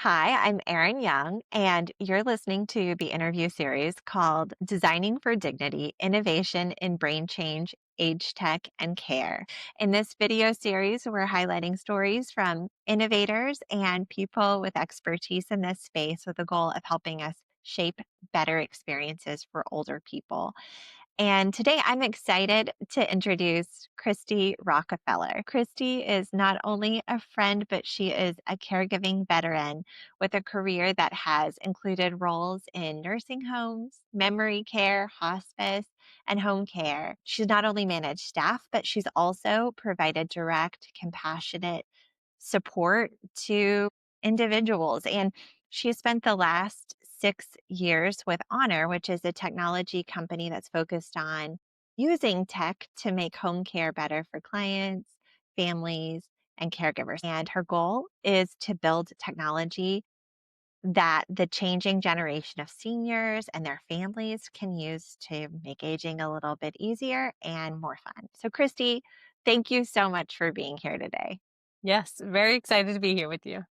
Hi, I'm Erin Young, and you're listening to the interview series called Designing for Dignity Innovation in Brain Change, Age Tech, and Care. In this video series, we're highlighting stories from innovators and people with expertise in this space with the goal of helping us shape better experiences for older people. And today I'm excited to introduce Christy Rockefeller. Christy is not only a friend, but she is a caregiving veteran with a career that has included roles in nursing homes, memory care, hospice, and home care. She's not only managed staff, but she's also provided direct, compassionate support to individuals. And she has spent the last 6 years with Honor, which is a technology company that's focused on using tech to make home care better for clients, families, and caregivers. And her goal is to build technology that the changing generation of seniors and their families can use to make aging a little bit easier and more fun. So, Christy, thank you so much for being here today. Yes, very excited to be here with you.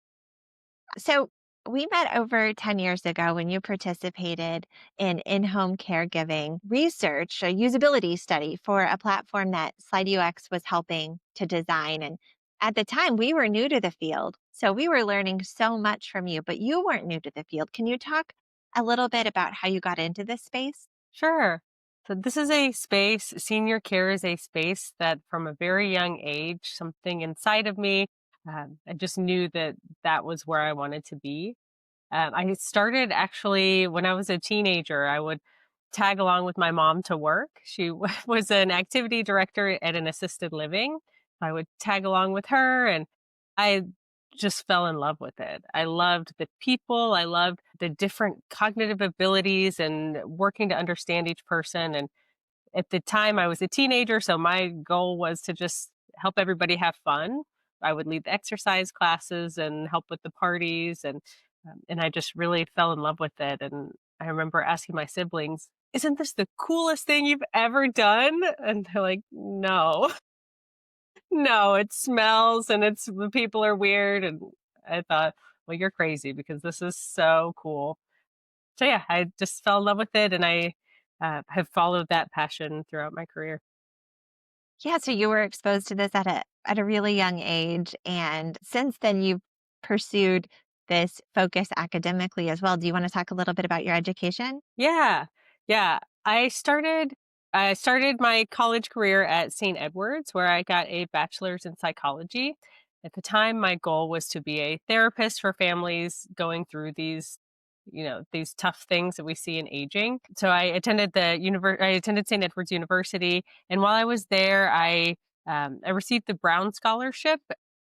So we met over 10 years ago when you participated in home caregiving research, a usability study for a platform that Slide UX was helping to design. And at the time, we were new to the field. So we were learning so much from you, but you weren't new to the field. Can you talk a little bit about how you got into this space? Sure. So this is a space, senior care is a space that from a very young age, something inside of me, I just knew that that was where I wanted to be. I started actually when I was a teenager. I would tag along with my mom to work. She was an activity director at an assisted living. I would tag along with her, and I just fell in love with it. I loved the people. I loved the different cognitive abilities and working to understand each person. And at the time, I was a teenager, so my goal was to just help everybody have fun. I would lead the exercise classes and help with the parties, and I just really fell in love with it. And I remember asking my siblings, "Isn't this the coolest thing you've ever done?" And they're like, "No, no, it smells and it's the people are weird." And I thought, "Well, you're crazy because this is so cool." So yeah, I just fell in love with it, and I have followed that passion throughout my career. Yeah, so you were exposed to this at a really young age, and since then you've pursued this focus academically as well. Do you want to talk a little bit about your education? Yeah. Yeah. I started my college career at St. Edward's where I got a bachelor's in psychology. At the time my goal was to be a therapist for families going through these tough things that we see in aging. So I attended St. Edward's University, and while I was there I received the Brown Scholarship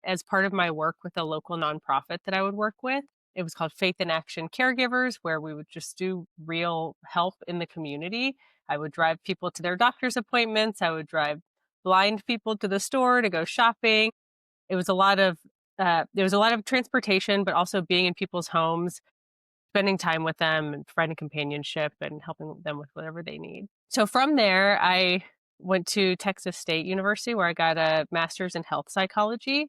as part of my work with a local nonprofit that I would work with. It was called Faith in Action Caregivers, where we would just do real help in the community. I would drive people to their doctor's appointments. I would drive blind people to the store to go shopping. It was a lot of there was a lot of transportation, but also being in people's homes, spending time with them, and providing companionship and helping them with whatever they need. So from there, I went to Texas State University, where I got a master's in health psychology.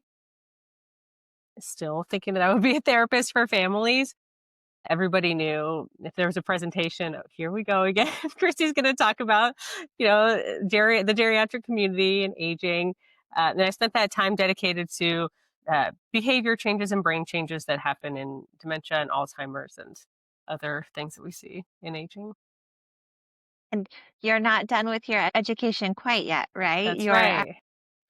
Still thinking that I would be a therapist for families. Everybody knew if there was a presentation, "Oh, here we go again. Christy's going to talk about, the geriatric community and aging." And I spent that time dedicated to behavior changes and brain changes that happen in dementia and Alzheimer's and other things that we see in aging. And you're not done with your education quite yet, right? That's You're right.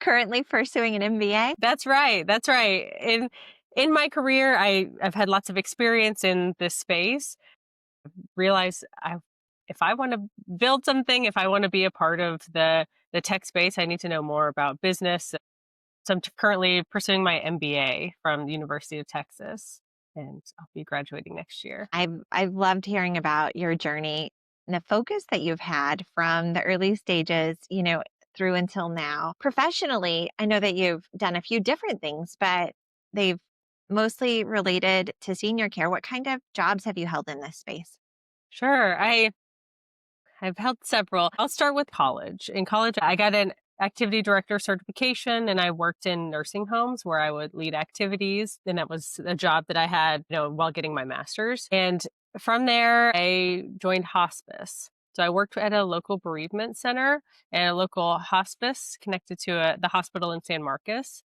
currently pursuing an MBA? That's right. That's right. In my career, I've had lots of experience in this space. Realize if I want to build something, if I want to be a part of the tech space, I need to know more about business. So I'm currently pursuing my MBA from the University of Texas, and I'll be graduating next year. I've loved hearing about your journey and the focus that you've had from the early stages, through until now. Professionally, I know that you've done a few different things, but they've mostly related to senior care. What kind of jobs have you held in this space? Sure, I've held several. I'll start with college. In college, I got an activity director certification, and I worked in nursing homes where I would lead activities. And that was a job that I had, while getting my master's. And from there, I joined hospice. So I worked at a local bereavement center and a local hospice connected to the hospital in San Marcos,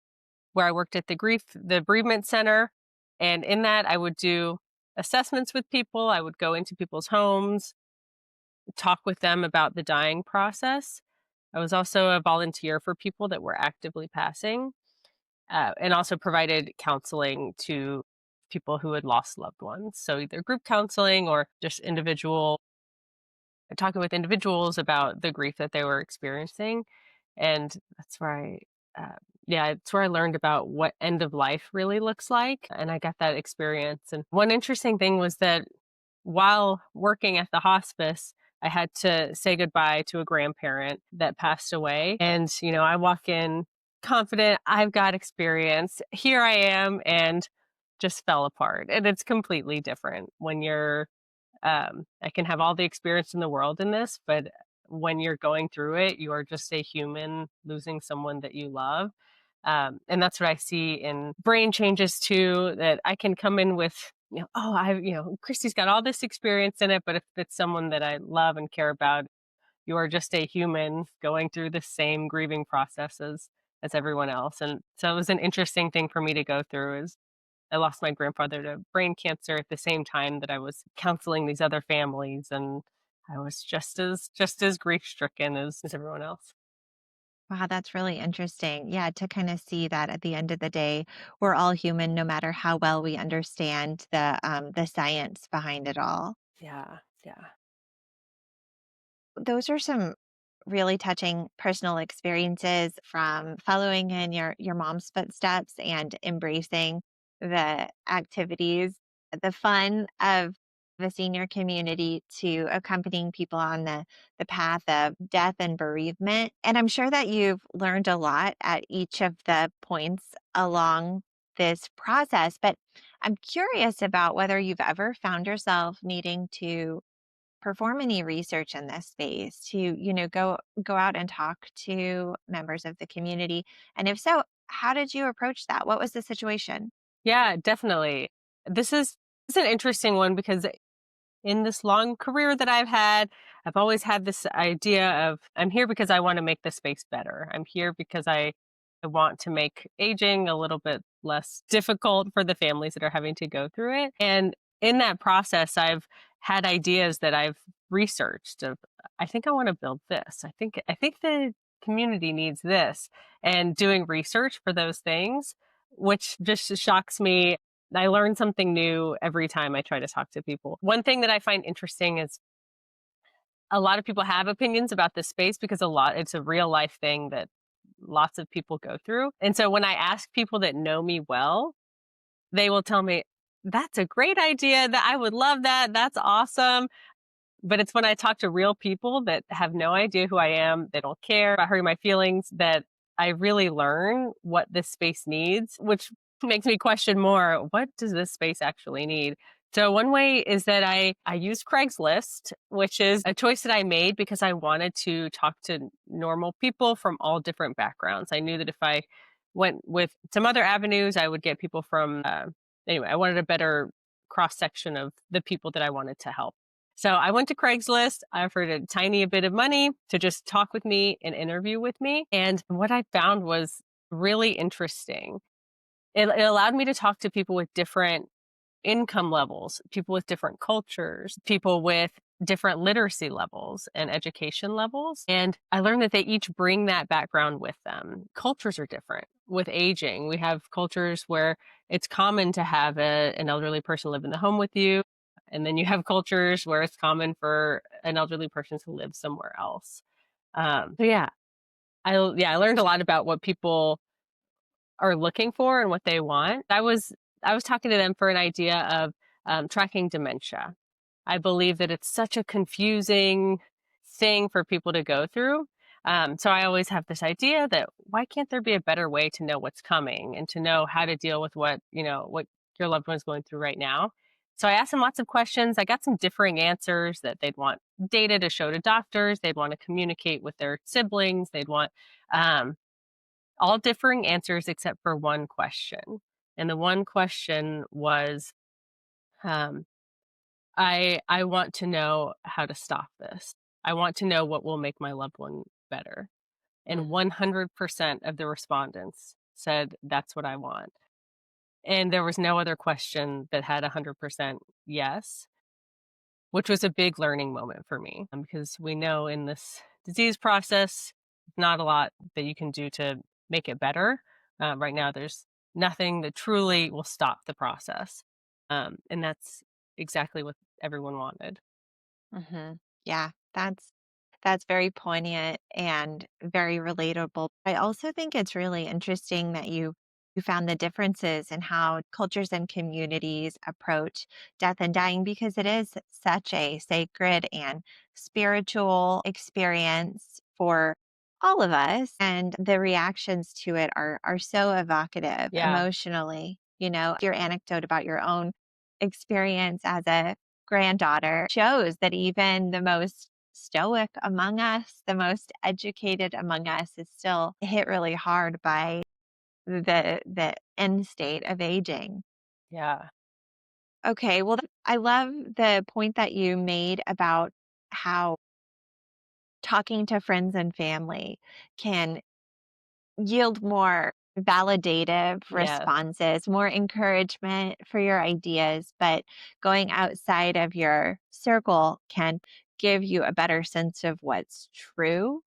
where I worked at the bereavement center. And in that, I would do assessments with people. I would go into people's homes, talk with them about the dying process. I was also a volunteer for people that were actively passing, and also provided counseling to people who had lost loved ones. So either group counseling or just talking with individuals about the grief that they were experiencing. And that's where yeah, it's where I learned about what end of life really looks like. And I got that experience. And one interesting thing was that while working at the hospice, I had to say goodbye to a grandparent that passed away. And, I walk in confident, I've got experience. Here I am, and just fell apart. And it's completely different when I can have all the experience in the world in this, but when you're going through it, you are just a human losing someone that you love. And that's what I see in brain changes too, that I can come in with, Christy's got all this experience in it, but if it's someone that I love and care about, you are just a human going through the same grieving processes as everyone else. And so it was an interesting thing for me to go through. Is I lost my grandfather to brain cancer at the same time that I was counseling these other families, and I was just as grief stricken as everyone else. Wow, that's really interesting. Yeah, to kind of see that at the end of the day, we're all human, no matter how well we understand the science behind it all. Yeah, yeah. Those are some really touching personal experiences from following in your mom's footsteps and embracing the activities, the fun of the senior community to accompanying people on the path of death and bereavement. And I'm sure that you've learned a lot at each of the points along this process, but I'm curious about whether you've ever found yourself needing to perform any research in this space to, go out and talk to members of the community? And if so, how did you approach that? What was the situation? Yeah, definitely. This is an interesting one because in this long career that I've had, I've always had this idea of I'm here because I want to make the space better. I'm here because I want to make aging a little bit less difficult for the families that are having to go through it. And in that process, I've had ideas that I've researched of I think I want to build this. I think the community needs this, and doing research for those things, which just shocks me. I learn something new every time I try to talk to people. One thing that I find interesting is a lot of people have opinions about this space because it's a real life thing that lots of people go through. And so when I ask people that know me well, they will tell me, that's a great idea. That I would love that. That's awesome. But it's when I talk to real people that have no idea who I am, they don't care about hurting my feelings, that I really learn what this space needs, which makes me question more, what does this space actually need? So one way is that I use Craigslist, which is a choice that I made because I wanted to talk to normal people from all different backgrounds. I knew that if I went with some other avenues, I would get people from anyway, I wanted a better cross section of the people that I wanted to help. So I went to Craigslist. I offered a tiny bit of money to just talk with me and interview with me. And what I found was really interesting. It allowed me to talk to people with different income levels, people with different cultures, people with different literacy levels and education levels. And I learned that they each bring that background with them. Cultures are different. With aging, we have cultures where it's common to have an elderly person live in the home with you. And then you have cultures where it's common for an elderly person to live somewhere else. So yeah, I learned a lot about what people are looking for and what they want. I was talking to them for an idea of tracking dementia. I believe that it's such a confusing thing for people to go through. So I always have this idea that why can't there be a better way to know what's coming and to know how to deal with what your loved one's going through right now? So I asked them lots of questions. I got some differing answers that they'd want data to show to doctors, they'd want to communicate with their siblings, they'd want um, all differing answers except for one question. And the one question was, um, I want to know how to stop this. I want to know what will make my loved one better. And Mhm. 100% of the respondents said that's what I want. And there was no other question that had 100% yes, which was a big learning moment for me, because we know in this disease process, not a lot that you can do to make it better. Right now, there's nothing that truly will stop the process. And that's exactly what everyone wanted. Mhm. Yeah, that's very poignant and very relatable. I also think it's really interesting that you found the differences in how cultures and communities approach death and dying because it is such a sacred and spiritual experience for all of us and the reactions to it are so evocative Yeah, emotionally. Your anecdote about your own experience as a granddaughter shows that even the most stoic among us, the most educated among us is still hit really hard by the end state of aging. yeah, Okay, well, I love the point that you made about how talking to friends and family can yield more validative yeah, responses, more encouragement for your ideas, but going outside of your circle can give you a better sense of what's true.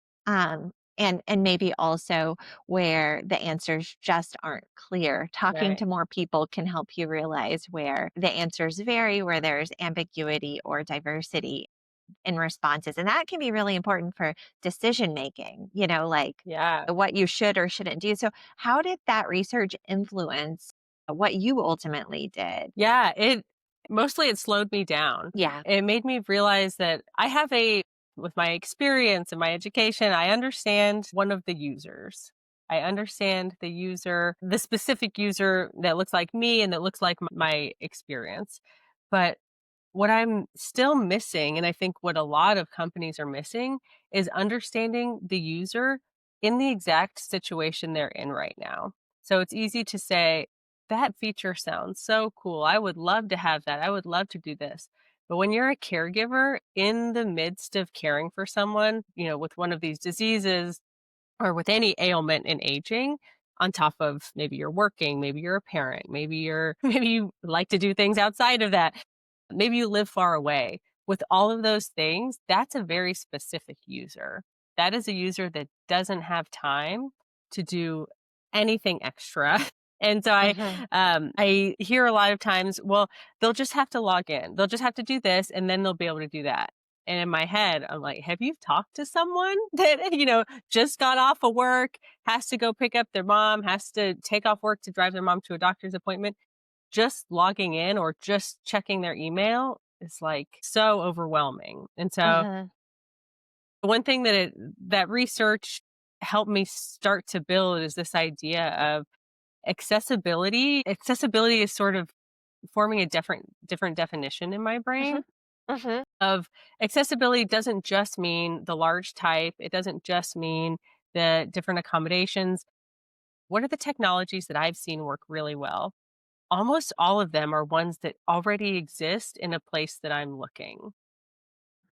And maybe also where the answers just aren't clear. Talking right. to more people can help you realize where the answers vary, where there's ambiguity or diversity in responses. And that can be really important for decision making, like Yeah. what you should or shouldn't do. So, how did that research influence what you ultimately did? Yeah, it slowed me down. Yeah. It made me realize that with my experience and my education, I understand one of the users. I understand the specific user that looks like me and that looks like my experience. But what I'm still missing, and I think what a lot of companies are missing, is understanding the user in the exact situation they're in right now. So it's easy to say, that feature sounds so cool. I would love to have that. I would love to do this. But when you're a caregiver in the midst of caring for someone, with one of these diseases or with any ailment in aging, on top of maybe you're working, maybe you're a parent, maybe you like to do things outside of that. Maybe you live far away. With all of those things, that's a very specific user. That is a user that doesn't have time to do anything extra. And so Hmm. I hear a lot of times, well, they'll just have to log in. They'll just have to do this and then they'll be able to do that. And in my head, I'm like, have you talked to someone that, just got off of work, has to go pick up their mom, has to take off work to drive their mom to a doctor's appointment? Just logging in or just checking their email is like so overwhelming. And so Hmm. one thing that research helped me start to build is this idea of accessibility. Accessibility is sort of forming a different definition in my Hmm. brain Hmm. of accessibility doesn't just mean the large type. It doesn't just mean the different accommodations. What are the technologies that I've seen work really well? Almost all of them are ones that already exist in a place that I'm looking.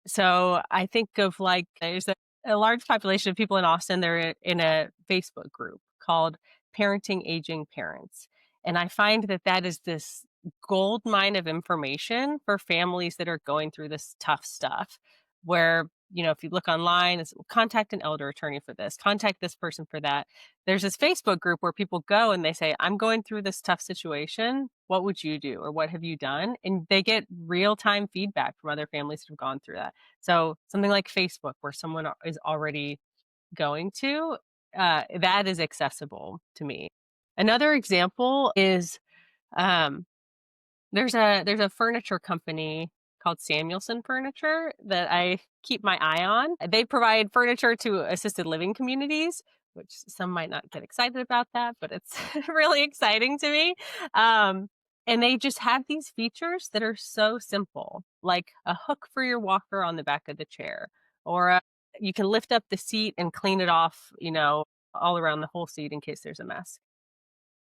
So I think of like there's a large population of people in Austin. They're in a Facebook group called Parenting Aging Parents. And I find that that is this gold mine of information for families that are going through this tough stuff. Where, if you look online, it's contact an elder attorney for this, contact this person for that. There's this Facebook group where people go and they say, I'm going through this tough situation. What would you do? Or what have you done? And they get real time feedback from other families who've gone through that. So something like Facebook, where someone is already going to, that is accessible to me. Another example is um, there's a furniture company called Samuelson Furniture that I keep my eye on. They provide furniture to assisted living communities, which some might not get excited about that, but it's really exciting to me. Um, And they just have these features that are so simple, like a hook for your walker on the back of the chair, or you can lift up the seat and clean it off, all around the whole seat in case there's a mess.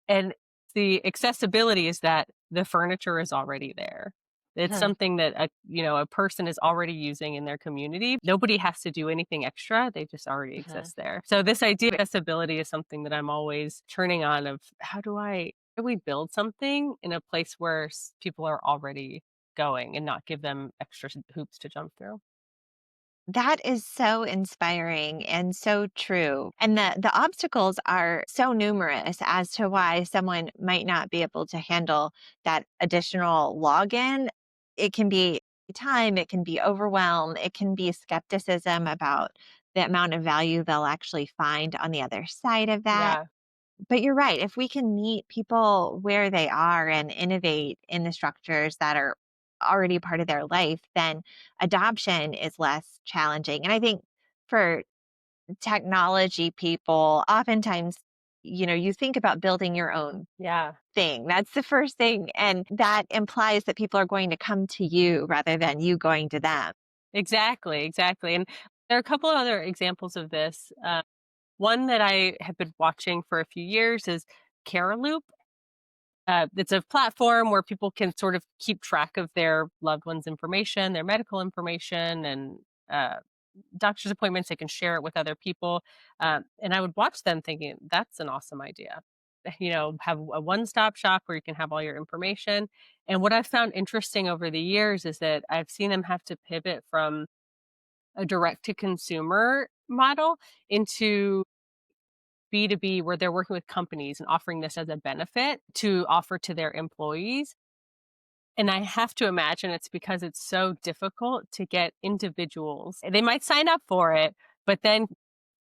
And the accessibility is that the furniture is already there. It's Uh-huh, something that a person is already using in their community. Nobody has to do anything extra. They just already uh-huh. exist there. So this idea of accessibility is something that I'm always turning on of how do we build something in a place where people are already going and not give them extra hoops to jump through. That is so inspiring and so true. And the obstacles are so numerous as to why someone might not be able to handle that additional login. It can be time, it can be overwhelm, it can be skepticism about the amount of value they'll actually find on the other side of that. Yeah, But you're right. If we can meet people where they are and innovate in the structures that are already part of their life, then adoption is less challenging. And I think for technology people, oftentimes, you think about building your own yeah. thing. That's the first thing. And that implies that people are going to come to you rather than you going to them. Exactly, exactly. And there are a couple of other examples of this. One that I have been watching for a few years is Loop. It's a platform where people can sort of keep track of their loved ones' information, their medical information, and uh, doctor's appointments. They can share it with other people. And I would watch them thinking, that's an awesome idea. Have a one stop shop where you can have all your information. And what I've found interesting over the years is that I've seen them have to pivot from a direct to consumer model into B2B, where they're working with companies and offering this as a benefit to offer to their employees. And I have to imagine it's because it's so difficult to get individuals. They might sign up for it, but then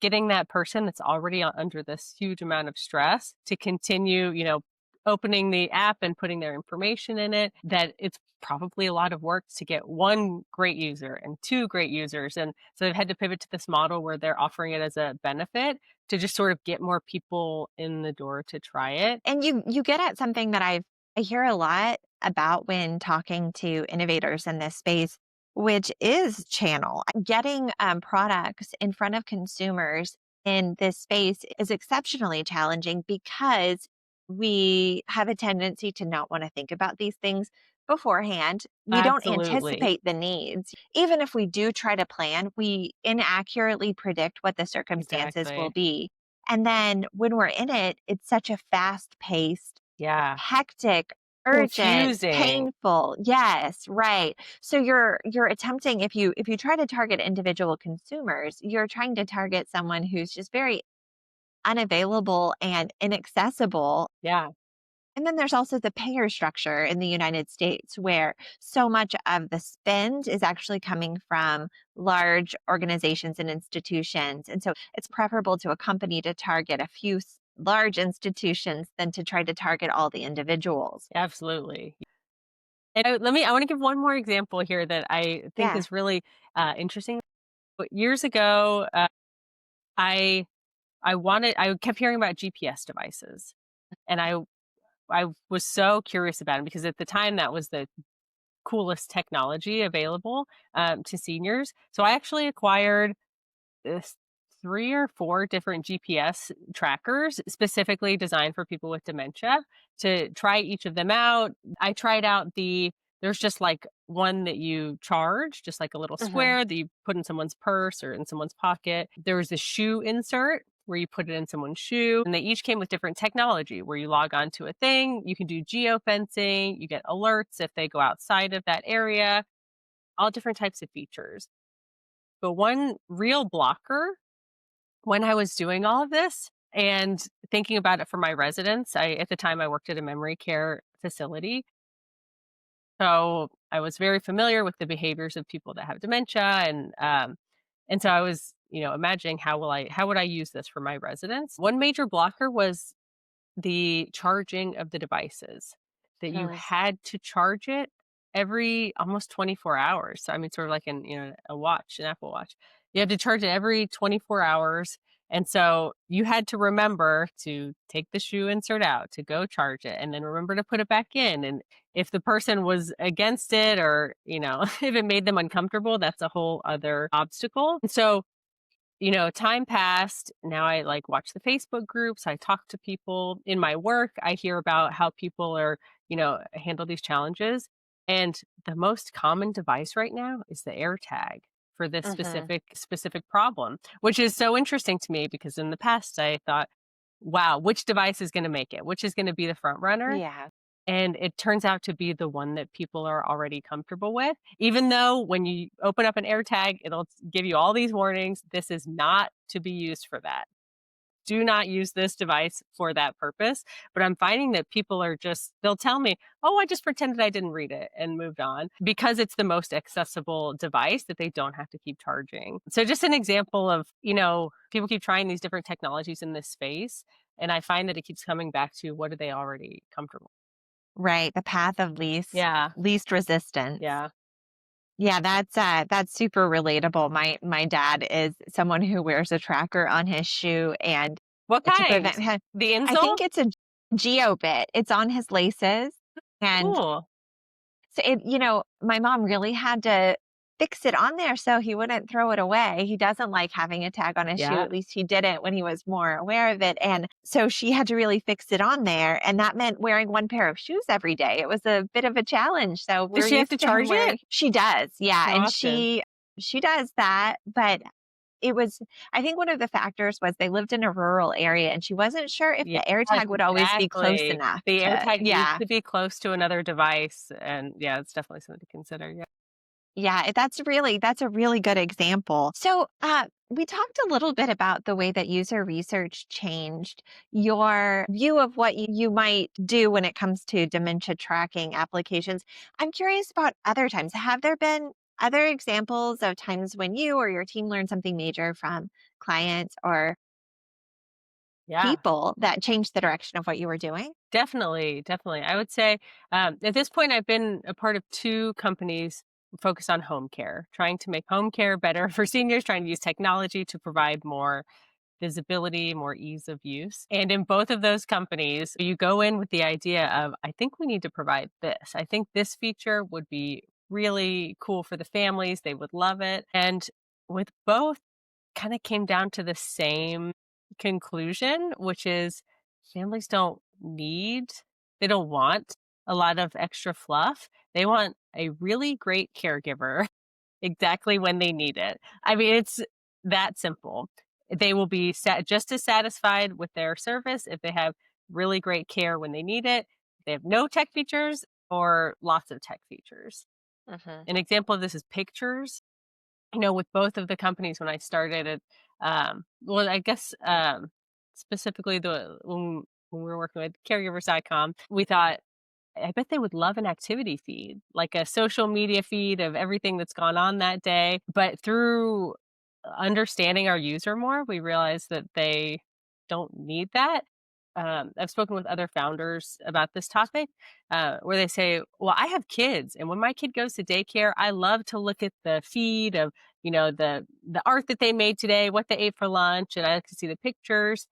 getting that person that's already under this huge amount of stress to continue, opening the app and putting their information in it, that it's probably a lot of work to get one great user and two great users. And so they've had to pivot to this model where they're offering it as a benefit to just sort of get more people in the door to try it. And you get at something that I hear a lot about when talking to innovators in this space, which is channel. Getting products in front of consumers in this space is exceptionally challenging because we have a tendency to not want to think about these things beforehand. We don't Absolutely. anticipate the needs. Even if we do try to plan, we inaccurately predict what the circumstances will Exactly. be. And then when we're in it, it's such a fast paced, Yeah. hectic, urgent, Confusing. painful. Yes, right. So you're attempting, if you try to target individual consumers, you're trying to target someone who's just very unavailable and inaccessible. Yeah, And then there's also the payer structure in the United States where so much of the spend is actually coming from large organizations and institutions. And so it's preferable to a company to target a few large institutions than to try to target all the individuals. absolutely. And I want to give one more example here that I think Yeah. is really interesting. But years ago, I I kept hearing about GPS devices, and I was so curious about it because at the time that was the coolest technology available to seniors. So I actually acquired this 3 or 4 different GPS trackers specifically designed for people with dementia to try each of them out. I tried out there's just like one that you charge, just like a little Uh-huh. square that you put in someone's purse or in someone's pocket. There was a shoe insert where you put it in someone's shoe, and they each came with different technology where you log on to a thing, you can do geofencing, you get alerts if they go outside of that area, all different types of features. But one real blocker when I was doing all of this and thinking about it for my residents, at the time I worked at a memory care facility. So I was very familiar with the behaviors of people that have dementia and so I was, imagining how would I use this for my residents? One major blocker was the charging of the devices, that you Uh-huh. had to charge it every almost 24 hours. So, I mean, sort of like a watch, an Apple Watch. You had to charge it every 24 hours, And so you had to remember to take the shoe insert out, to go charge it, and then remember to put it back in. And if the person was against it or, if it made them uncomfortable, that's a whole other obstacle. And so, time passed. Now I like watch the Facebook groups. I talk to people in my work. I hear about how people are, handle these challenges. And the most common device right now is the AirTag for this Mhm. specific problem, which is so interesting to me because in the past I thought, wow, which device is going to make it? Which is going to be the front runner? Yeah. And it turns out to be the one that people are already comfortable with, even though when you open up an AirTag, it'll give you all these warnings. This is not to be used for that. Do not use this device for that purpose. But I'm finding that people are they'll tell me, oh, I just pretended I didn't read it and moved on because it's the most accessible device that they don't have to keep charging. So, just an example of, people keep trying these different technologies in this space. And I find that it keeps coming back to what are they already comfortable. Right, the path of Yeah. least resistance. Yeah. Yeah, that's super relatable. My dad is someone who wears a tracker on his shoe, and What to kind? prevent him The I insole? think it's a Geobit. It's on his laces, and Cool. so my mom really had to fix it on there so he wouldn't throw it away. He doesn't like having a tag on his shoe, Yeah. at least he didn't when he was more aware of it, and so she had to really fix it on there, and that meant wearing one pair of shoes every day. It was a bit of a challenge, so Does we're she have to used to him charge it? wearing She does, yeah, How and often? she does that, but it was I think one of the factors was they lived in a rural area, and she wasn't sure if Yes, the AirTag would always be close exactly. enough The to AirTag needs Yeah. to be close to another device, and yeah, it's definitely something to consider, yeah. Yeah, that's a really good example. So, we talked a little bit about the way that user research changed your view of what you might do when it comes to dementia tracking applications. I'm curious about other times. Have there been other examples of times when you or your team learned something major from clients or Yeah, people that changed the direction of what you were doing? definitely, definitely. I would say, at this point, I've been a part of 2 companies focused on home care, trying to make home care better for seniors, trying to use technology to provide more visibility, more ease of use. And in both of those companies, you go in with the idea of, I think we need to provide this. I think this feature would be really cool for the families. They would love it. And with both, kind of came down to the same conclusion, which is families they don't want a lot of extra fluff. They want a really great caregiver exactly when they need it. I mean, it's that simple. They will be just as satisfied with their service if they have really great care when they need it. They have no tech features or lots of tech features. Mhm. An example of this is pictures. With both of the companies when I started it, well, I guess specifically when we were working with caregivers.com, we thought I bet they would love an activity feed, like a social media feed of everything that's gone on that day. But through understanding our user more, we realized that they don't need that. I've spoken with other founders about this topic where they say, well, I have kids. And when my kid goes to daycare, I love to look at the feed of, the art that they made today, what they ate for lunch, and I like to see the pictures.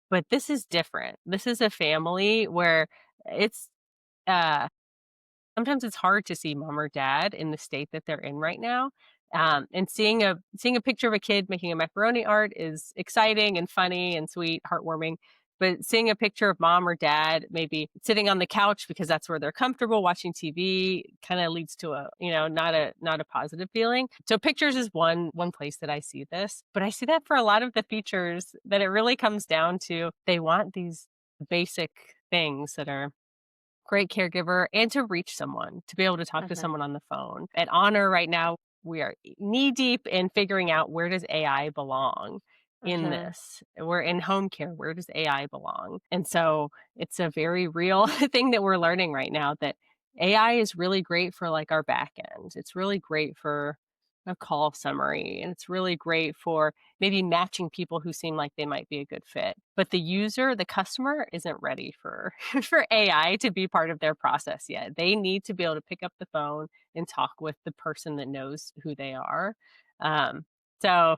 But this is different. This is a family where it's uh sometimes it's hard to see mom or dad in the state that they're in right now. And seeing a picture of a kid making a macaroni art is exciting and funny and sweet, heartwarming. But seeing a picture of mom or dad maybe sitting on the couch because that's where they're comfortable watching TV kind of leads to a, not a positive feeling. So pictures is one place that I see this, but I see that for a lot of the features that it really comes down to they want these basic things that are great caregiver and to reach someone, to be able to talk to Mhm. someone on the phone. At Honor right now, we are knee deep in figuring out where does AI belong in Mhm. this. We're in home care. Where does AI belong? And so it's a very real thing that we're learning right now that AI is really great for like our back end. It's really great for a call summary and it's really great for maybe matching people who seem like they might be a good fit. But the customer isn't ready for for AI to be part of their process yet. They need to be able to pick up the phone and talk with the person that knows who they are. Um, so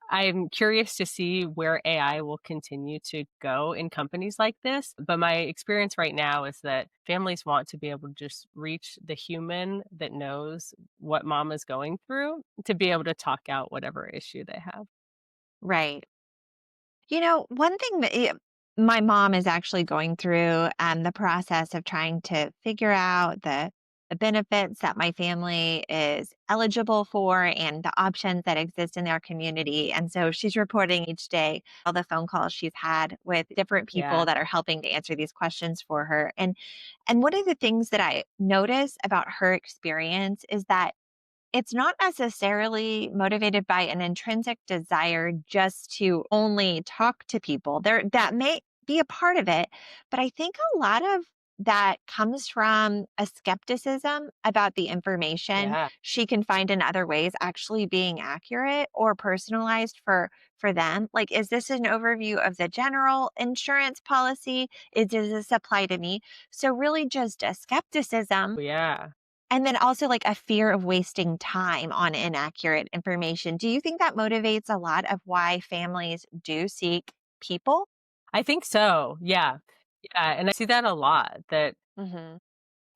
I'm curious to see where AI will continue to go in companies like this. But my experience right now is that families want to be able to just reach the human that knows what mom is going through to be able to talk out whatever issue they have. Right. One thing that my mom is actually going through the process of trying to figure out the benefits that my family is eligible for and the options that exist in their community. And so she's reporting each day all the phone calls she's had with different people Yeah. that are helping to answer these questions for her. And one of the things that I notice about her experience is that it's not necessarily motivated by an intrinsic desire just to only talk to people. That may be a part of it, but I think a lot of that comes from a skepticism about the information Yeah. she can find in other ways actually being accurate or personalized for them. Like, is this an overview of the general insurance policy? Does this apply to me? So really just a skepticism, Yeah. and then also like a fear of wasting time on inaccurate information. Do you think that motivates a lot of why families do seek people? I think so. Yeah. Yeah. And I see that a lot that Mhm.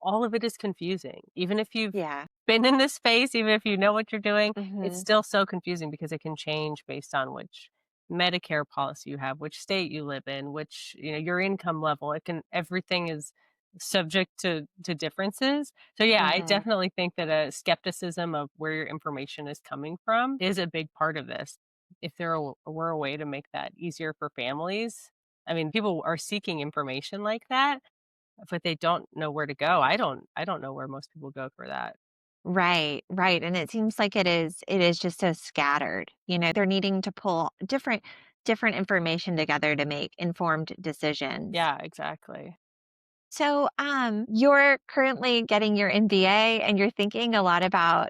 all of it is confusing. Even if you've Yeah. been in this space, even if you know what you're doing, it's Mhm. still so confusing because it can change based on which Medicare policy you have, which state you live in, which, your income level. It can everything is subject to differences. So yeah, I Mhm. definitely think that a skepticism of where your information is coming from is a big part of this. If were a way to make that easier for families, I mean, people are seeking information like that, but they don't know where to go. I don't know where most people go for that. Right, right. And it seems like it is just so scattered. They're needing to pull different information together to make informed decisions. Yeah, exactly. So, you're currently getting your MBA and you're thinking a lot about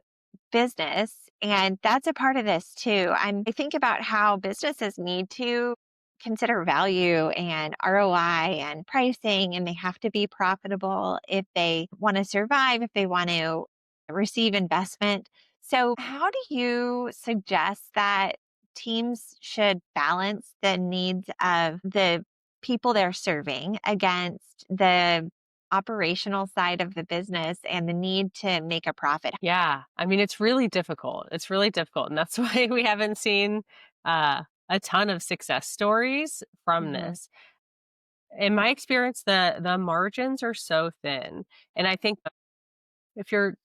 business, and that's a part of this too. I think about how businesses need to consider value and ROI and pricing, and they have to be profitable if they want to survive, if they want to receive investment. So, how do you suggest that teams should balance the needs of the people they're serving against the operational side of the business and the need to make a profit? Yeah, I mean, it's really difficult. It's really difficult, and that's why we haven't seen a ton of success stories from Mhm, this. In my experience, the margins are so thin, and I think if you're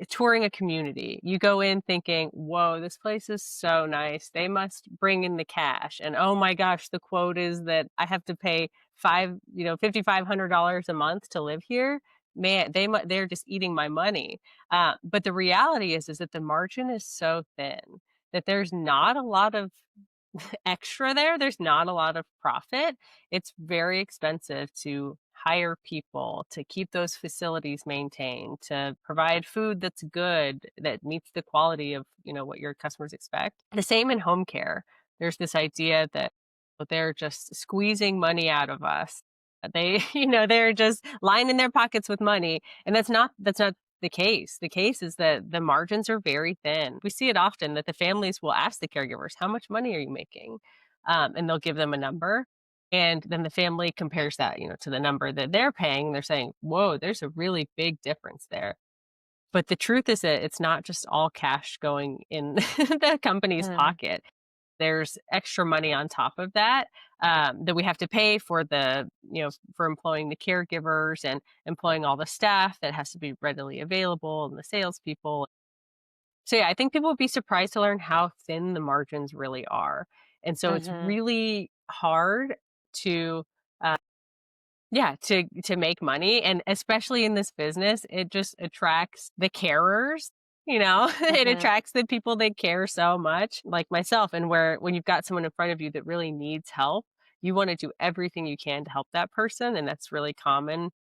touring a community, you go in thinking, "Whoa, this place is so nice. They must bring in the cash." And oh my gosh, the quote is that I have to pay $5,500 a month to live here. Man, they're just eating my money. But the reality is that the margin is so thin that there's not a lot of extra there. There's not a lot of profit. It's very expensive to hire people, to keep those facilities maintained, to provide food that's good, that meets the quality of, what your customers expect. The same in home care. There's this idea that they're just squeezing money out of us. They, they're just lining their pockets with money. And that's not the case. The case is that the margins are very thin. We see it often that the families will ask the caregivers, "How much money are you making?" And they'll give them a number. And then the family compares that, to the number that they're paying. They're saying, "Whoa, there's a really big difference there." But the truth is that it's not just all cash going in the company's mm, pocket. There's extra money on top of that, that we have to pay for for employing the caregivers and employing all the staff that has to be readily available and the salespeople. So yeah, I think people would be surprised to learn how thin the margins really are. And so it's mhm, really hard to uh, yeah, to make money, and especially in this business, it just attracts the carers, It mhm. attracts the people that care so much, like myself, and where when you've got someone in front of you that really needs help, you wanna do everything you can to help that person, and that's really common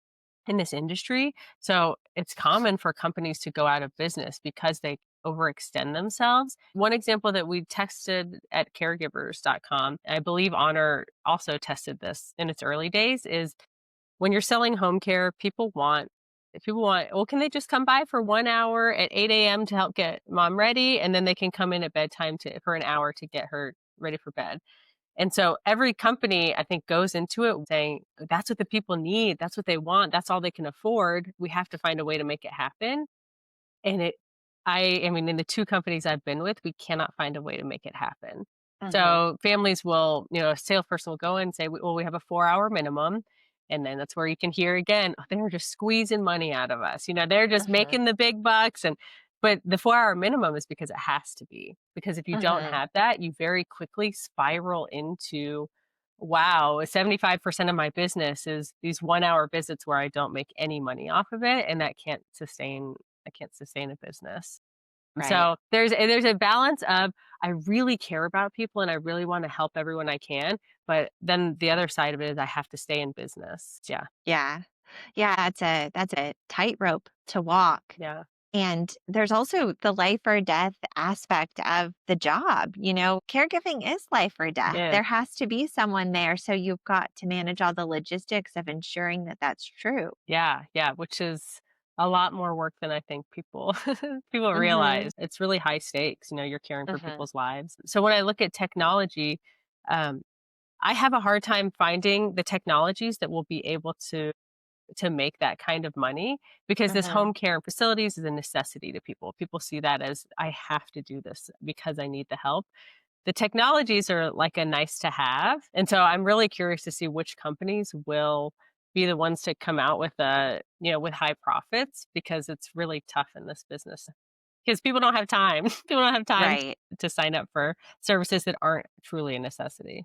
in this industry. So, it's common for companies to go out of business because they overextend themselves. One example that we tested at caregivers.com, I believe Honor also tested this in its early days, is when you're selling home care, people want, "Well, can they just come by for 1 hour at 8 a.m. to help get mom ready, and then they can come in at bedtime for an hour to get her, ready for bed. And so every company, I think, goes into it saying, that's what the people need. That's what they want. That's all they can afford. We have to find a way to make it happen. And I mean, in the 2 companies I've been with, we cannot find a way to make it happen. Mhm. So families will, a salesperson will go in and say, well, we have a 4-hour minimum. And then that's where you can hear again, oh, they're just squeezing money out of us. They're just Mhm. making the big bucks. But the 4-hour minimum is because it has to be. Because if you don't Mhm. have that, you very quickly spiral into, wow, 75% of my business is these 1-hour visits where I don't make any money off of it. And that can't sustain a business. Right. So there's a balance of I really care about people and I really want to help everyone I can, but then the other side of it is I have to stay in business. Yeah. Yeah. Yeah, that's a tightrope to walk. Yeah. And there's also the life or death aspect of the job. Caregiving is life or It death. is. There has to be someone there. So you've got to manage all the logistics of ensuring that that's true. Yeah, yeah, which is a lot more work than I think people people Mhm. realize. It's really high stakes, you're caring for Mhm. people's lives. So when I look at technology, um, I have a hard time finding the technologies that will be able to make that kind of money because this Mhm. home care and facilities is a necessity to people. People see that as I have to do this because I need the help. The technologies are like a nice to have. And so I'm really curious to see which companies will be the ones to come out with with high profits because it's really tough in this business because people don't have time. People don't have time Right. to sign up for services that aren't truly a necessity.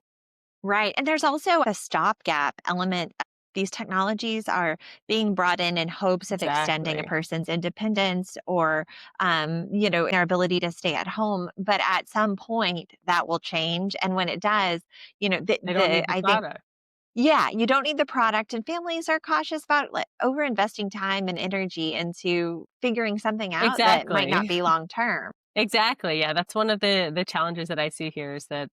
Right. And there's also a stopgap element. These technologies are being brought in hopes of extending a Exactly. person's independence or, their ability to stay at home. But at some point, that will change. And when it does, They don't need the I think, product. yeah, you don't need the product. And families are cautious about like, over investing time and energy into figuring something out that might not Exactly. be long term. Exactly, yeah, that's one of the challenges that I see here is that,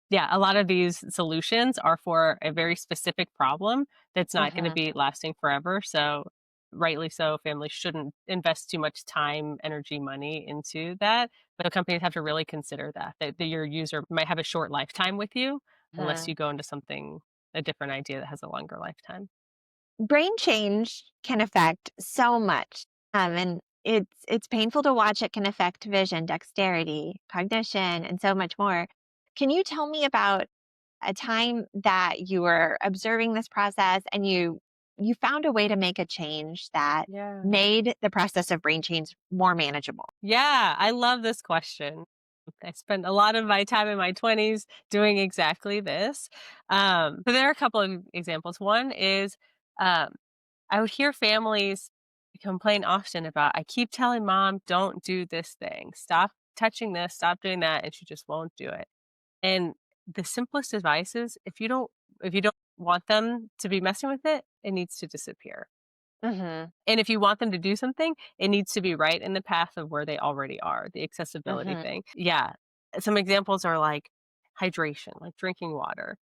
yeah, a lot of these solutions are for a very specific problem that's not gonna Hmm. be lasting forever, so rightly so, families shouldn't invest too much time, energy, money into that, but the companies have to really consider that your user might have a short lifetime with you unless you go into something a different idea that has a longer lifetime. Brain change can affect so much. And it's painful to watch. It can affect vision, dexterity, cognition, and so much more. Can you tell me about a time that you were observing this process and you found a way to make a change that Yeah. made the process of brain change more manageable? Yeah, I love this question. I spent a lot of my time in my 20s doing exactly this. So there are a couple of examples. One is um, I would hear families complain often about, I keep telling mom, don't do this thing, stop touching this, stop doing that, and she just won't do it. And the simplest advice is if you don't want them to be messing with it, it needs to disappear. Mhm. And if you want them to do something, it needs to be right in the path of where they already are, the accessibility Mhm. thing. Yeah. Some examples are like hydration, like drinking water.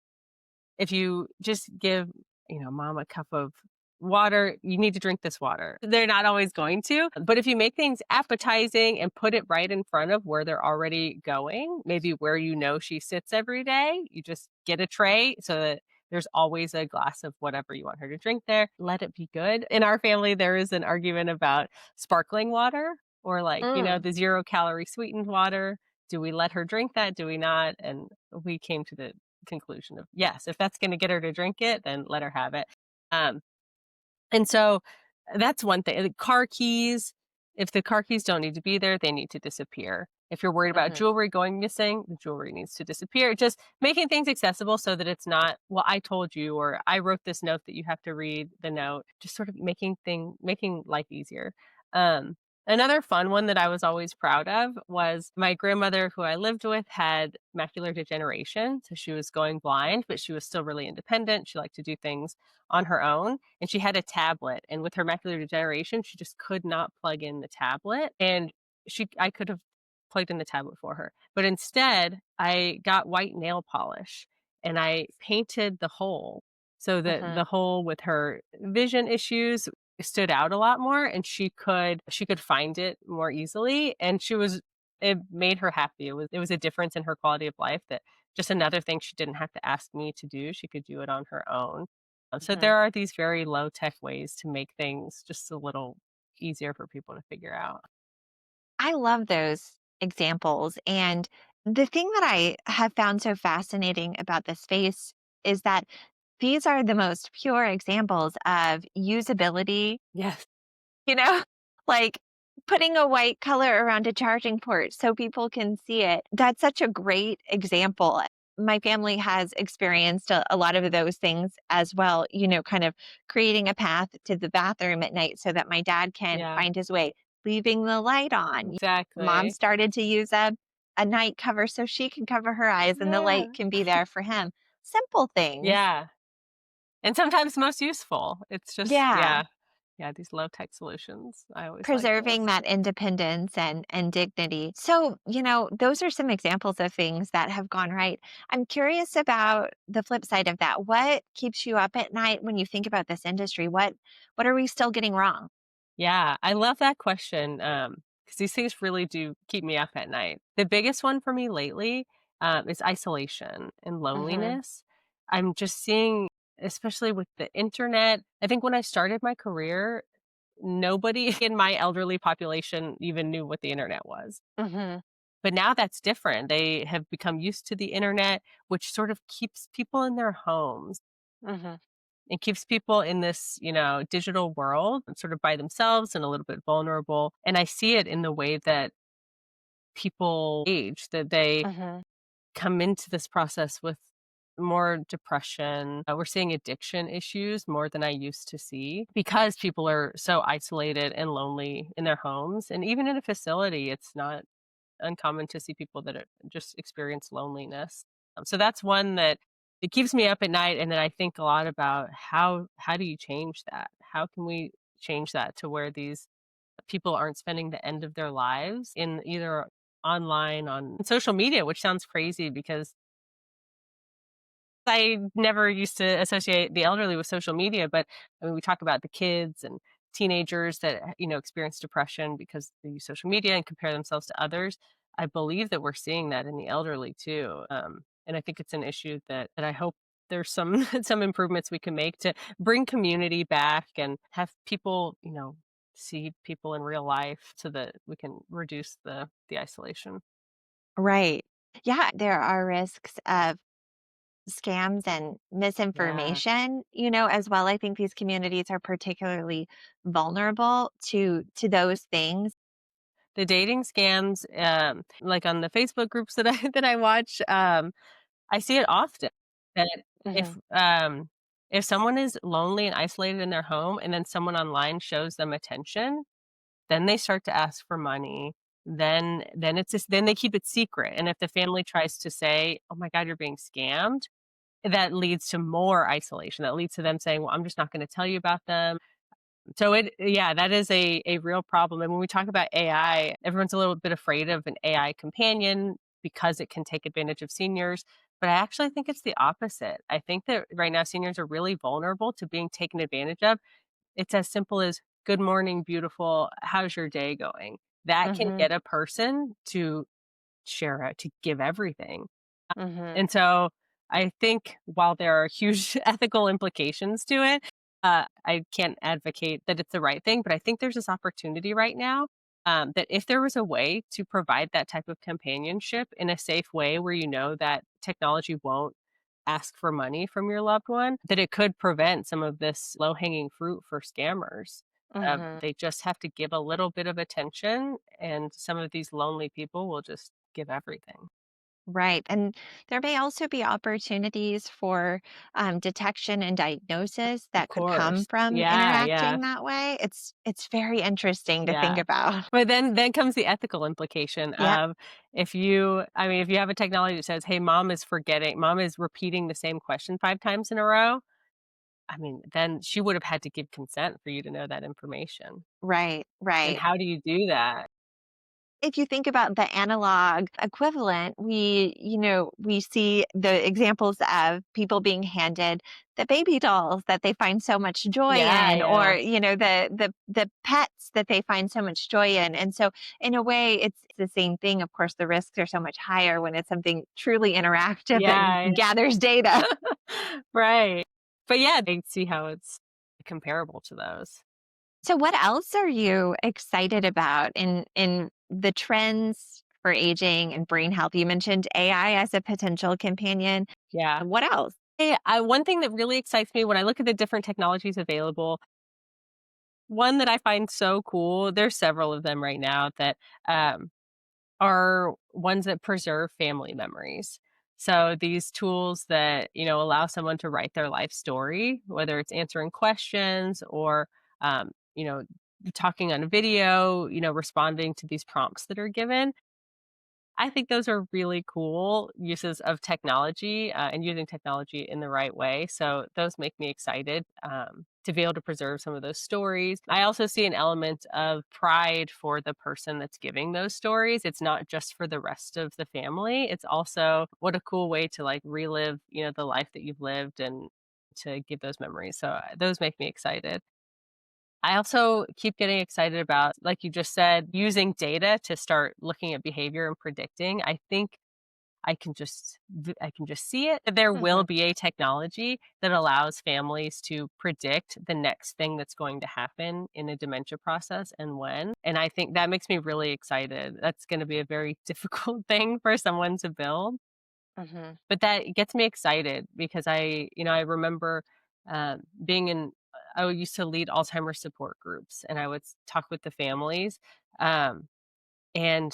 If you just give, mom a cup of water, you need to drink this water. They're not always going to. But if you make things appetizing and put it right in front of where they're already going, maybe where she sits every day, you just get a tray so that there's always a glass of whatever you want her to drink there. Let it be good. In our family, there is an argument about sparkling water or like, Mm. the 0-calorie sweetened water. Do we let her drink that? Do we not? And we came to the conclusion of yes, if that's going to get her to drink it, then let her have it. Um, and so that's one thing. The car keys, if the car keys don't need to be there, they need to disappear. If you're worried about Mhm. jewelry going missing, the jewelry needs to disappear. Just making things accessible so that it's not, well, I told you, or I wrote this note that you have to read the note. Just sort of making life easier. Um, Another fun one that I was always proud of was my grandmother, who I lived with, had macular degeneration. So she was going blind, but she was still really independent. She liked to do things on her own, and she had a tablet, and with her macular degeneration, she just could not plug in the tablet, and I could have plugged in the tablet for her. But instead, I got white nail polish and I painted the hole so that the Mhm. hole with her vision issues stood out a lot more and she could find it more easily, and it made her happy. It was a difference in her quality of life that just another thing she didn't have to ask me to do, she could do it on her own. So Mhm. there are these very low tech ways to make things just a little easier for people to figure out. I love those examples. And the thing that I have found so fascinating about the space is that these are the most pure examples of usability, Yes. you know, like putting a white color around a charging port so people can see it. That's such a great example. My family has experienced a lot of those things as well, kind of creating a path to the bathroom at night so that my dad can Yeah, find his way, leaving the light on. Mom exactly. started to use a night cover so she can cover her eyes and the light Yeah. can be there for him. Simple things. Yeah. And sometimes most useful. It's just Yeah. yeah. Yeah, these low tech solutions. I always like those. Preserving that independence and dignity. So, those are some examples of things that have gone right. I'm curious about the flip side of that. What keeps you up at night when you think about this industry? What are we still getting wrong? Yeah, I love that question, because these things really do keep me up at night. The biggest one for me lately, is isolation and Mhm. loneliness. I'm just seeing, especially with the internet, I think when I started my career, nobody in my elderly population even knew what the internet was. Mhm. But now that's different. They have become used to the internet, which sort of keeps people in their homes. Mhm. It keeps people in this, digital world sort of by themselves and a little bit vulnerable. And I see it in the way that people age, that they Mhm. come into this process with more depression. We're seeing addiction issues more than I used to see because people are so isolated and lonely in their homes. And even in a facility, it's not uncommon to see people that just experience loneliness. So that's one that it keeps me up at night, and then I think a lot about how do you change that? How can we change that to where these people aren't spending the end of their lives in either online on social media, which sounds crazy because I never used to associate the elderly with social media, but I mean, we talk about the kids and teenagers that experience depression because they use social media and compare themselves to others. I believe that we're seeing that in the elderly too, and I think it's an issue that I hope there's some some improvements we can make to bring community back and have people see people in real life so that we can reduce the isolation. Right. Yeah, there are risks of scams and Yeah. misinformation, as well. I think these communities are particularly vulnerable to those things. The dating scams, like on the Facebook groups that I that I watch, I see it often that Mhm. if someone is lonely and isolated in their home and then someone online shows them attention, then they start to ask for money. Then it's just then they keep it secret. And if the family tries to say, "Oh my god, you're being scammed," that leads to more isolation. That leads to them saying, "Well, I'm just not gonna tell you about them." So it yeah, that is a real problem, and when we talk about AI, everyone's a little bit afraid of an AI companion because it can take advantage of seniors, but I actually think it's the opposite. I think that right now seniors are really vulnerable to being taken advantage of. It's as simple as, "Good morning, beautiful. How's your day going?" That can Mhm. get a person to share out, to give everything. Mhm. And so I think while there are huge ethical implications to it, I can't advocate that it's the right thing, but I think there's this opportunity right now that if there was a way to provide that type of companionship in a safe way where you know that technology won't ask for money from your loved one, that it could prevent some of this low hanging fruit for scammers. Mhm. They just have to give a little bit of attention, and some of these lonely people will just give everything. Right. And there may also be opportunities for detection and diagnosis Of that could come course. from Yeah, yeah, interacting that way. It's very interesting to think yeah. about. But then comes the ethical implication Yeah. of if you have a technology that says, "Hey, mom is repeating the same question 5 times in a row," I mean, then she would have had to give consent for you to know that information. Right. And Right. how do you do that? if you think about the analog equivalent, we see the examples of people being handed the baby dolls that they find so much joy Yeah, in, or yeah. the pets that they find so much joy in. And so in a way it's the same thing. Of course, the risks are so much higher when it's something truly interactive that Yeah, gathers data. right. But yeah, they see how it's comparable to those. So what else are you excited about in the trends for aging and brain health? You mentioned AI as a potential companion. Yeah. What else? One thing that really excites me when I look at the different technologies available, one that I find so cool, there's several of them right now that um, are ones that preserve family memories. So these tools that, allow someone to write their life story, whether it's answering questions or, um, you know, talking on a video, responding to these prompts that are given. I think those are really cool uses of technology, and using technology in the right way. So those make me excited to be able to preserve some of those stories. I also see an element of pride for the person that's giving those stories. It's not just for the rest of the family. It's also what a cool way to like relive, the life that you've lived and to give those memories. So those make me excited. I also keep getting excited about, like you just said, using data to start looking at behavior and predicting. I think I can just see it. There will Mhm. be a technology that allows families to predict the next thing that's going to happen in a dementia process and when. And I think that makes me really excited. That's going to be a very difficult thing for someone to build, Mhm. but that gets me excited because I remember being in. I used to lead Alzheimer's support groups, and I would talk with the families, um, and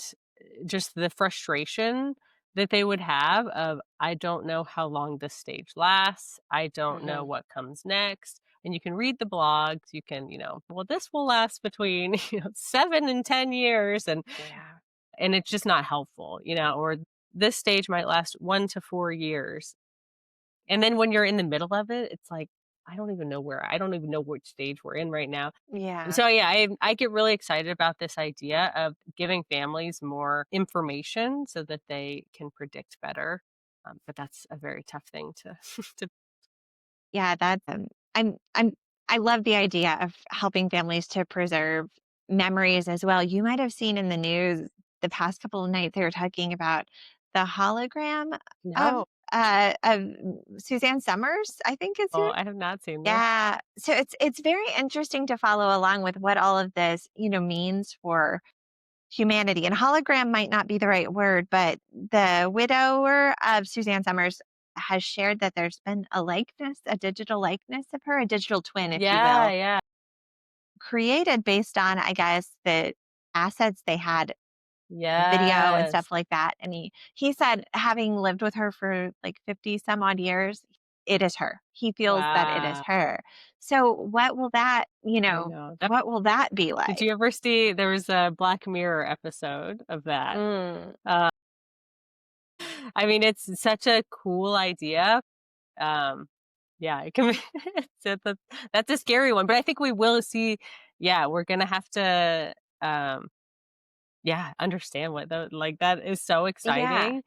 just the frustration that they would have of, I don't know how long this stage lasts. I don't know Mhm. what comes next. And you can read the blogs. You can, well, this will last between 7 and 10 years, Yeah. and it's just not helpful, or this stage might last 1 to 4 years, and then when you're in the middle of it, it's like, I don't even know which stage we're in right now. And Yeah. so, yeah, I get really excited about this idea of giving families more information so that they can predict better. But that's a very tough thing to to Yeah, that's I'm I love the idea of helping families to preserve memories as well. You might have seen in the news the past couple of nights they were talking about the hologram of No. of Suzanne Summers, I think is Oh, who. I have not seen this. Yeah. So it's very interesting to follow along with what all of this, means for humanity. And hologram might not be the right word, but the widower of Suzanne Summers has shared that there's been a likeness, a digital likeness of her, a digital twin, if you Yeah, will, yeah. created based on, I guess, the assets they had, video and Yes. stuff like that. And he said, having lived with her for like 50 some odd years, it is her. He feels that it is Wow. her. So what will that, I know. what will that be Did like? you ever see there was a Black Mirror episode of that? Mm, Uh, I mean, it's such a cool idea. Um, yeah, it can be so that's a scary one, but I think we will see, yeah, we're gonna have to, um, yeah, understand what the like, that is so yeah. exciting,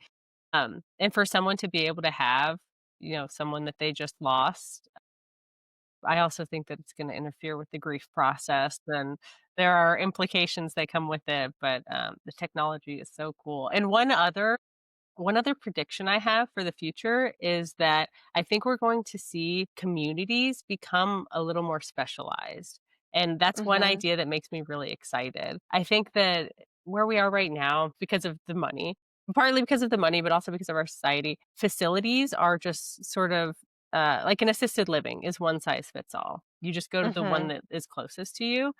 and for someone to be able to have, someone that they just lost, I also think that it's gonna interfere with the grief process, and there are implications that come with it, but, the technology is so cool, and one other prediction I have for the future is that I think we're going to see communities become a little more specialized. And that's one Mhm. idea that makes me really excited. I think that where we are right now, because of the money, partly because of the money, but also because of our society, facilities are just sort of like an assisted living is one size fits all. You just go to the one Mhm. that is closest to you.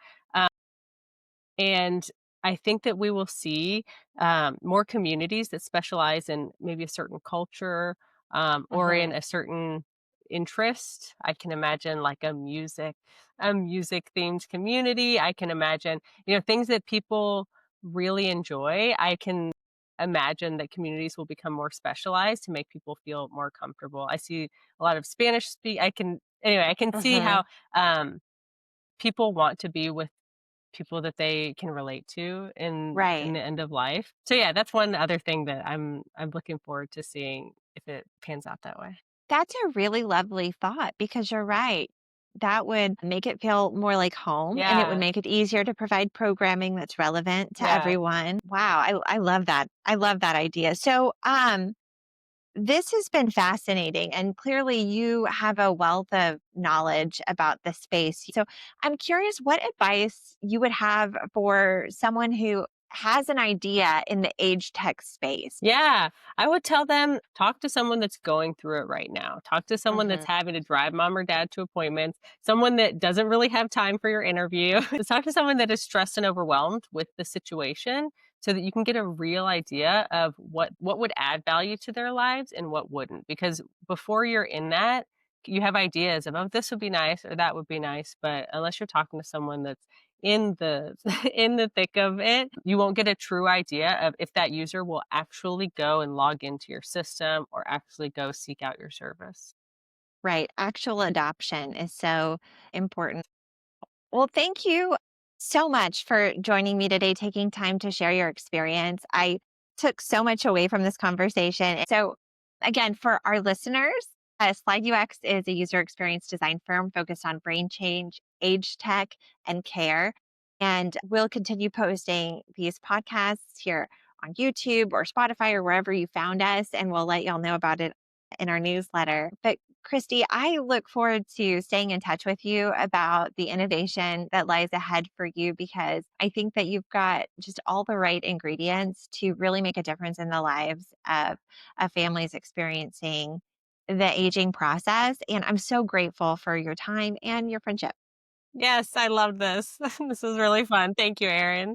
And I think that we will see more communities that specialize in maybe a certain culture or in Mhm. a certain interest. I can imagine like a music themed community. I can imagine, things that people really enjoy. I can imagine that communities will become more specialized to make people feel more comfortable. I see a lot of Spanish speak. I can see how Mhm. people want to be with people that they can relate to in Right. the end of life. So yeah, that's one other thing that I'm looking forward to seeing if it pans out that way. That's a really lovely thought because you're right. That would make it feel more like home and it would Yeah. make it easier to provide programming that's relevant to Yeah. everyone. Wow, I love that. I love that idea. So, this has been fascinating, and clearly you have a wealth of knowledge about the space. So, I'm curious what advice you would have for someone who has an idea in the age tech space. Yeah, I would tell them, talk to someone that's going through it right now. Talk to someone Mhm. that's having to drive mom or dad to appointments, someone that doesn't really have time for your interview. Talk to someone that is stressed and overwhelmed with the situation so that you can get a real idea of what would add value to their lives and what wouldn't. Because before you're in that, you have ideas of, oh, this would be nice or that would be nice. But unless you're talking to someone that's in the in the thick of it, you won't get a true idea of if that user will actually go and log into your system or actually go seek out your service. Right. Actual adoption is so important. Well, thank you so much for joining me today, taking time to share your experience. I took so much away from this conversation. So, again, for our listeners, Slide UX is a user experience design firm focused on brain change, age tech, and care. And we'll continue posting these podcasts here on YouTube or Spotify or wherever you found us, and we'll let y'all know about it in our newsletter. But Christy, I look forward to staying in touch with you about the innovation that lies ahead for you because I think that you've got just all the right ingredients to really make a difference in the lives of families experiencing the aging process. And I'm so grateful for your time and your friendship. Yes, I love this. This was really fun. Thank you, Erin.